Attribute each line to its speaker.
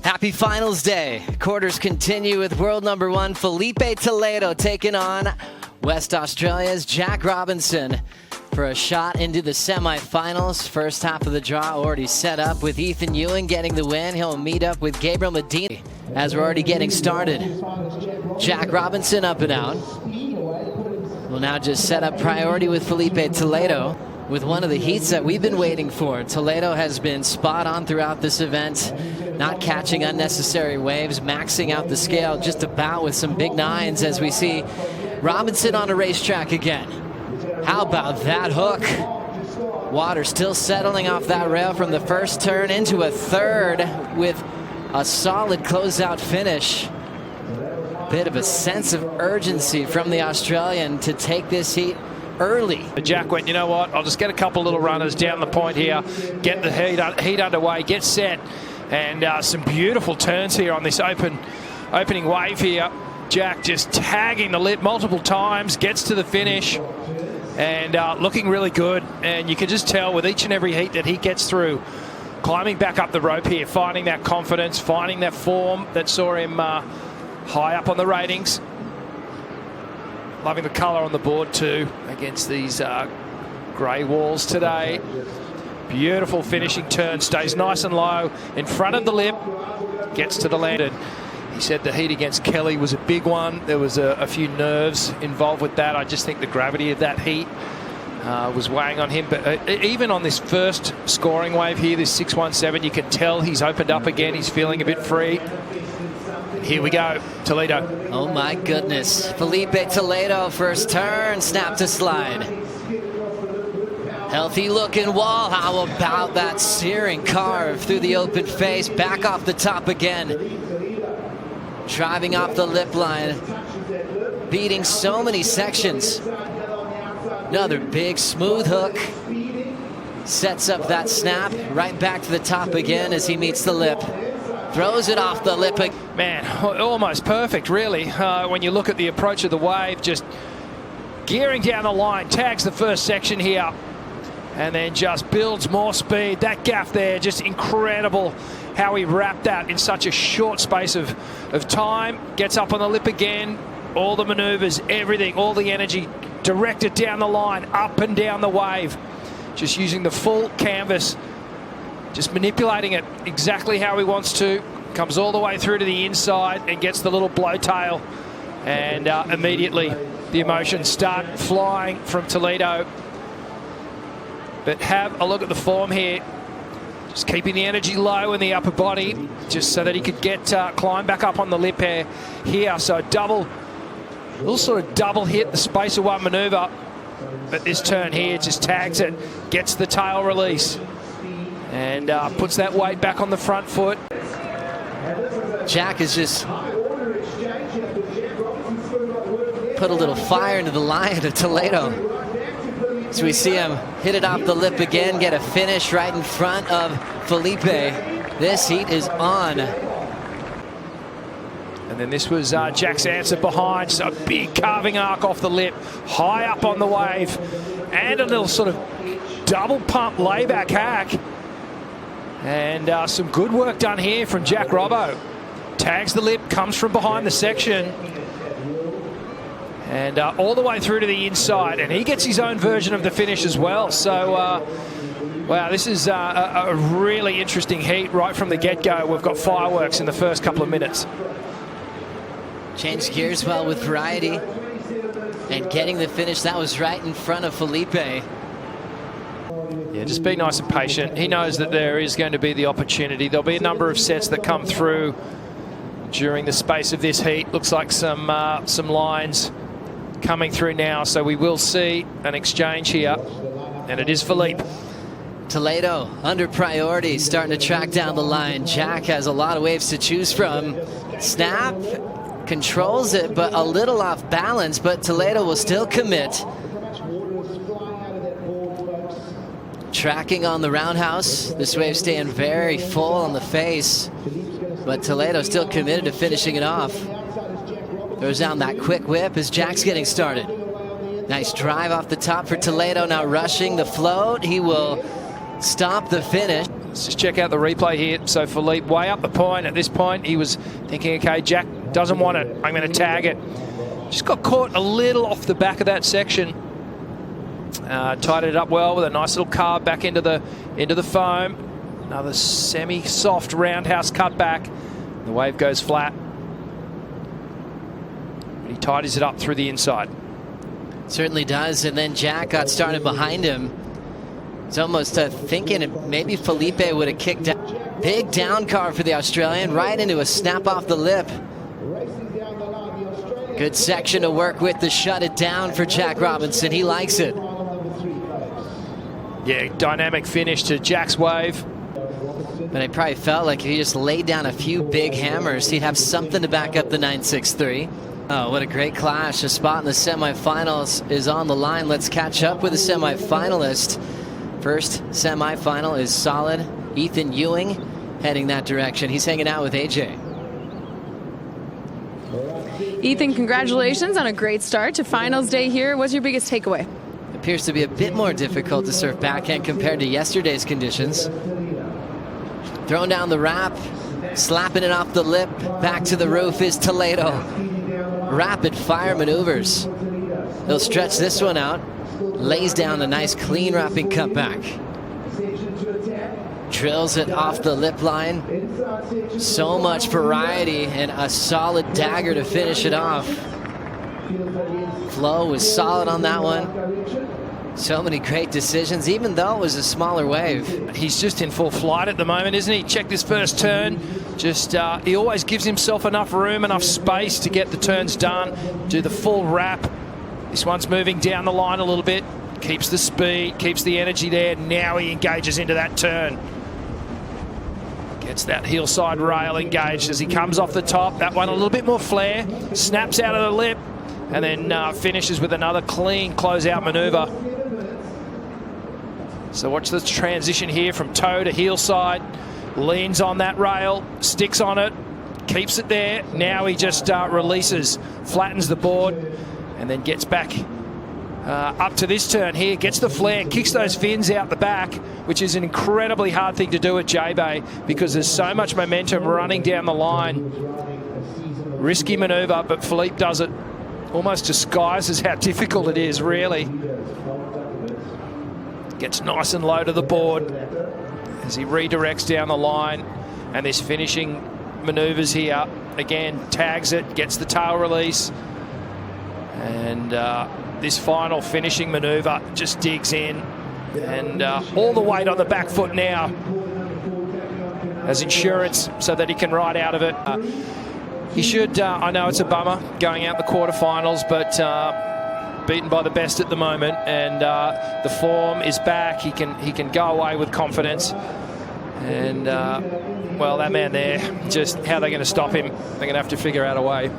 Speaker 1: Happy finals day. Quarters continue with world number one Filipe Toledo taking on West Australia's Jack Robinson for a shot into the semifinals. First half of the draw already set up with Ethan Ewing getting the win. He'll meet up with Gabriel Medina as we're already getting started. Jack Robinson up and out. We'll now just set up priority with Filipe Toledo with one of the heats that we've been waiting for. Toledo has been spot on throughout this event, not catching unnecessary waves, maxing out the scale just about with some big nines as we see Robinson on a racetrack again. How about that hook? Water still settling off that rail from the first turn into a third with a solid closeout finish. Bit of a sense of urgency from the Australian to take this heat early.
Speaker 2: Jack went, you know what, I'll just get a couple little runners down the point here, get the heat underway, get set, and some beautiful turns here on this opening wave here. Jack just tagging the lip multiple times, gets to the finish, and looking really good. And you can just tell with each and every heat that he gets through, climbing back up the rope here, finding that confidence, finding that form that saw him high up on the ratings. Loving the colour on the board too against these grey walls today. Beautiful finishing turn, stays nice and low in front of the lip, gets to the land. He said the heat against Kelly was a big one. There was a few nerves involved with that. I just think the gravity of that heat was weighing on him. But even on this first scoring wave here, this 617, you can tell he's opened up again. He's feeling a bit free. Here we go, Toledo.
Speaker 1: Oh my goodness. Filipe Toledo, first turn, snap to slide. Healthy looking wall. How about that searing carve through the open face, back off the top again. Driving off the lip line, beating so many sections. Another big smooth hook. Sets up that snap, right back to the top again as he meets the lip. Throws it off the lip.
Speaker 2: Man, almost perfect, really. When you look at the approach of the wave, just gearing down the line, tags the first section here, and then just builds more speed. That gaff there, just incredible how he wrapped that in such a short space of time. Gets up on the lip again, all the maneuvers, everything, all the energy directed down the line, up and down the wave. Just using the full canvas, just manipulating it exactly how he wants to. Comes all the way through to the inside and gets the little blowtail. And immediately the emotions start flying from Toledo. But have a look at the form here. Just keeping the energy low in the upper body, just so that he could get climb back up on the lip here. So little sort of double hit the space of one maneuver. But this turn here just tags it, gets the tail release, and puts that weight back on the front foot.
Speaker 1: Jack has just put a little fire into the lion of Toledo. So we see him hit it off the lip again, get a finish right in front of Filipe. This heat is on.
Speaker 2: And then this was Jack's answer behind, just a big carving arc off the lip, high up on the wave, and a little sort of double pump layback hack. And some good work done here from Jack Robbo. Tags the lip, comes from behind the section, and all the way through to the inside. And he gets his own version of the finish as well. So, wow, this is a really interesting heat right from the get-go. We've got fireworks in the first couple of minutes.
Speaker 1: Changed gears well with variety. And getting the finish, that was right in front of Filipe.
Speaker 2: Yeah, just be nice and patient. He knows that there is going to be the opportunity. There'll be a number of sets that come through during the space of this heat. Looks like some lines coming through now, so we will see an exchange here, and it is Filipe.
Speaker 1: Toledo under priority, starting to track down the line. Jack has a lot of waves to choose from. Snap, controls it, but a little off balance, but Toledo will still commit. Tracking on the roundhouse. This wave staying very full on the face, but Toledo still committed to finishing it off. Throws down that quick whip as Jack's getting started. Nice drive off the top for Toledo, now rushing the float. He will stop the finish.
Speaker 2: Let's just check out the replay here. So Filipe way up the point. At this point, he was thinking, okay, Jack doesn't want it. I'm going to tag it. Just got caught a little off the back of that section. Tied it up well with a nice little carve back into the foam. Another semi-soft roundhouse cut back. The wave goes flat. But he tidies it up through the inside.
Speaker 1: Certainly does. And then Jack got started behind him. It's almost thinking maybe Filipe would have kicked out. Big down carve for the Australian, right into a snap off the lip. Good section to work with to shut it down for Jack Robinson. He likes it.
Speaker 2: Yeah, dynamic finish to Jack's wave.
Speaker 1: But I probably felt like if he just laid down a few big hammers, he'd have something to back up the 963. Oh, what a great clash. A spot in the semifinals is on the line. Let's catch up with the semifinalist. First semifinal is solid. Ethan Ewing heading that direction. He's hanging out with AJ.
Speaker 3: Ethan, congratulations on a great start to finals day here. What's your biggest takeaway?
Speaker 1: Appears to be a bit more difficult to surf backhand compared to yesterday's conditions. Throwing down the wrap, slapping it off the lip. Back to the roof is Toledo. Rapid fire maneuvers. He'll stretch this one out. Lays down a nice clean wrapping cutback. Drills it off the lip line. So much variety and a solid dagger to finish it off. Flow was solid on that one. So many great decisions, even though it was a smaller wave.
Speaker 2: He's just in full flight at the moment, isn't he? Check this first turn. Just he always gives himself enough room, enough space to get the turns done. Do the full wrap. This one's moving down the line a little bit. Keeps the speed, keeps the energy there. Now he engages into that turn. Gets that heel side rail engaged as he comes off the top. That one a little bit more flare. Snaps out of the lip. And then finishes with another clean closeout maneuver. So watch this transition here from toe to heel side. Leans on that rail, sticks on it, keeps it there. Now he just releases, flattens the board, and then gets back up to this turn here. Gets the flare, kicks those fins out the back, which is an incredibly hard thing to do at J-Bay because there's so much momentum running down the line. Risky maneuver, but Filipe does it. Almost disguises how difficult it is, really. Gets nice and low to the board as he redirects down the line. And this finishing maneuvers here. Again, tags it, gets the tail release. And this final finishing maneuver just digs in. And all the weight on the back foot now as insurance so that he can ride out of it. He should, I know it's a bummer going out the quarterfinals, but beaten by the best at the moment, and the form is back. He can go away with confidence. And, well, that man there, just how they're going to stop him, they're going to have to figure out a way.